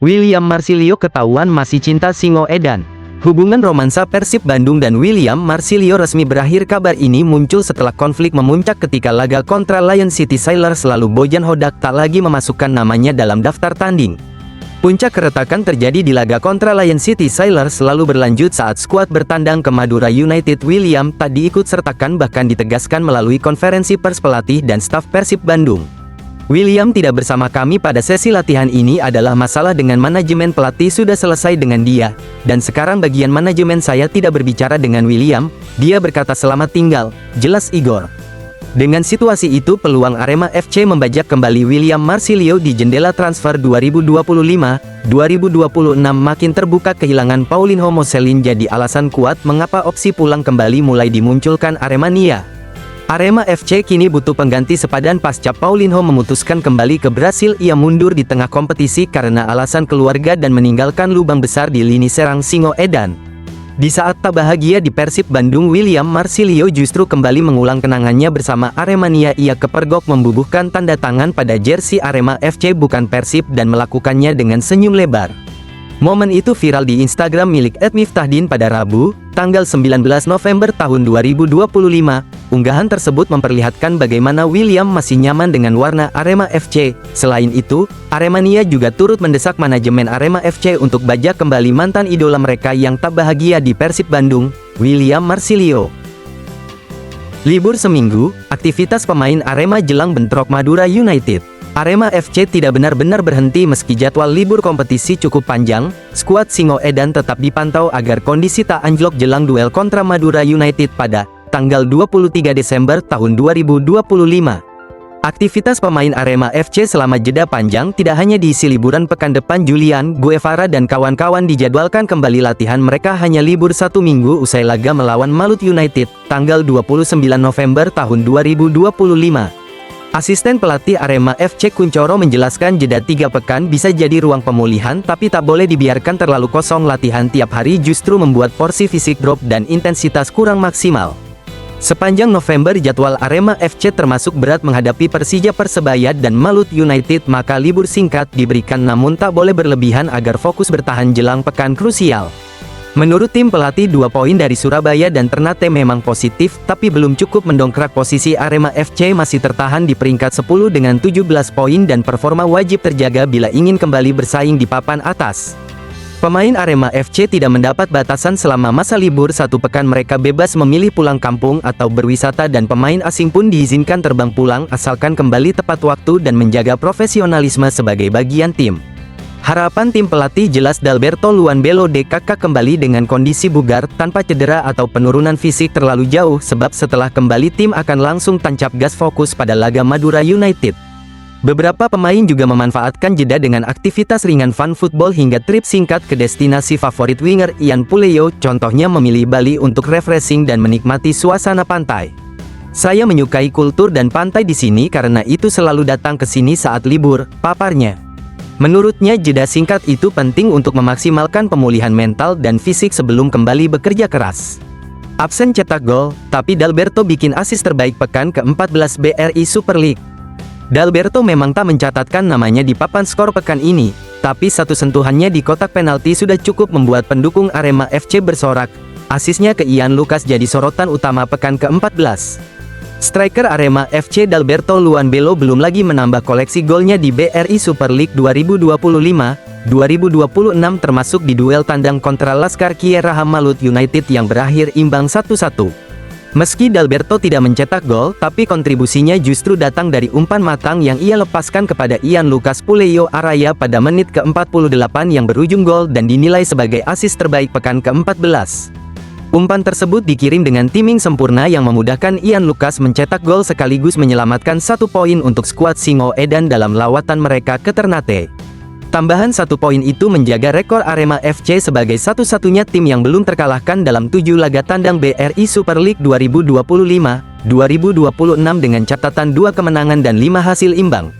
William Marsilio ketahuan masih cinta Singo Edan. Hubungan romansa Persib Bandung dan William Marsilio resmi berakhir. Kabar ini muncul setelah konflik memuncak ketika laga kontra Lion City Sailors lalu Bojan Hodak tak lagi memasukkan namanya dalam daftar tanding. Puncak keretakan terjadi di laga kontra Lion City Sailors lalu berlanjut saat skuad bertandang ke Madura United. William tak diikut sertakan, bahkan ditegaskan melalui konferensi pers pelatih dan staf Persib Bandung. William tidak bersama kami pada sesi latihan ini adalah masalah dengan manajemen, pelatih sudah selesai dengan dia, dan sekarang bagian manajemen saya tidak berbicara dengan William, dia berkata selamat tinggal, jelas Igor. Dengan situasi itu peluang Arema FC membajak kembali William Marsilio di jendela transfer 2025-2026 makin terbuka. Kehilangan Paulinho Moselin jadi alasan kuat mengapa opsi pulang kembali mulai dimunculkan Aremania. Arema FC kini butuh pengganti sepadan pasca Paulinho memutuskan kembali ke Brasil. Ia mundur di tengah kompetisi karena alasan keluarga dan meninggalkan lubang besar di lini serang Singo Edan. Di saat tak bahagia di Persib Bandung, William Marsilio justru kembali mengulang kenangannya bersama Aremania. Ia kepergok membubuhkan tanda tangan pada jersey Arema FC bukan Persib dan melakukannya dengan senyum lebar. Momen itu viral di Instagram milik @miftahdin pada Rabu, tanggal 19 November tahun 2025. Unggahan tersebut memperlihatkan bagaimana William masih nyaman dengan warna Arema FC. Selain itu, Aremania juga turut mendesak manajemen Arema FC untuk bajak kembali mantan idola mereka yang tak bahagia di Persib Bandung, William Marsilio. Libur seminggu, aktivitas pemain Arema jelang bentrok Madura United. Arema FC tidak benar-benar berhenti meski jadwal libur kompetisi cukup panjang. Skuad Singo Edan tetap dipantau agar kondisi tak anjlok jelang duel kontra Madura United pada tanggal 23 Desember tahun 2025. Aktivitas pemain Arema FC selama jeda panjang tidak hanya diisi liburan pekan depan. Julian Guevara dan kawan-kawan dijadwalkan kembali latihan. Mereka hanya libur 1 minggu usai laga melawan Malut United, tanggal 29 November tahun 2025. Asisten pelatih Arema FC Kuncoro menjelaskan jeda 3 pekan bisa jadi ruang pemulihan, tapi tak boleh dibiarkan terlalu kosong. Latihan tiap hari justru membuat porsi fisik drop dan intensitas kurang maksimal. Sepanjang November jadwal Arema FC termasuk berat menghadapi Persija, Persebaya dan Malut United, maka libur singkat diberikan namun tak boleh berlebihan agar fokus bertahan jelang pekan krusial. Menurut tim pelatih, 2 poin dari Surabaya dan Ternate memang positif, tapi belum cukup mendongkrak posisi Arema FC masih tertahan di peringkat 10 dengan 17 poin dan performa wajib terjaga bila ingin kembali bersaing di papan atas. Pemain Arema FC tidak mendapat batasan selama masa libur 1 pekan. Mereka bebas memilih pulang kampung atau berwisata dan pemain asing pun diizinkan terbang pulang asalkan kembali tepat waktu dan menjaga profesionalisme sebagai bagian tim. Harapan tim pelatih jelas Dalberto Luanbelo DKK kembali dengan kondisi bugar, tanpa cedera atau penurunan fisik terlalu jauh, sebab setelah kembali tim akan langsung tancap gas fokus pada laga Madura United. Beberapa pemain juga memanfaatkan jeda dengan aktivitas ringan fun football hingga trip singkat ke destinasi favorit winger Ian Puleyo, contohnya memilih Bali untuk refreshing dan menikmati suasana pantai. Saya menyukai kultur dan pantai di sini karena itu selalu datang ke sini saat libur, paparnya. Menurutnya jeda singkat itu penting untuk memaksimalkan pemulihan mental dan fisik sebelum kembali bekerja keras. Absen cetak gol, tapi Dalberto bikin asis terbaik pekan ke-14 BRI Super League. Dalberto memang tak mencatatkan namanya di papan skor pekan ini, tapi satu sentuhannya di kotak penalti sudah cukup membuat pendukung Arema FC bersorak. Asisnya ke Ian Lucas jadi sorotan utama pekan ke-14. Striker Arema FC Dalberto Luanbelo belum lagi menambah koleksi golnya di BRI Super League 2025-2026 termasuk di duel tandang kontra Laskar Kierangan Malut United yang berakhir imbang 1-1. Meski Dalberto tidak mencetak gol, tapi kontribusinya justru datang dari umpan matang yang ia lepaskan kepada Ian Lucas Puleyo Araya pada menit ke-48 yang berujung gol dan dinilai sebagai asis terbaik pekan ke-14. Umpan tersebut dikirim dengan timing sempurna yang memudahkan Ian Lucas mencetak gol sekaligus menyelamatkan 1 poin untuk skuad Singo Edan dalam lawatan mereka ke Ternate. Tambahan 1 poin itu menjaga rekor Arema FC sebagai satu-satunya tim yang belum terkalahkan dalam 7 laga tandang BRI Super League 2025-2026 dengan catatan 2 kemenangan dan 5 hasil imbang.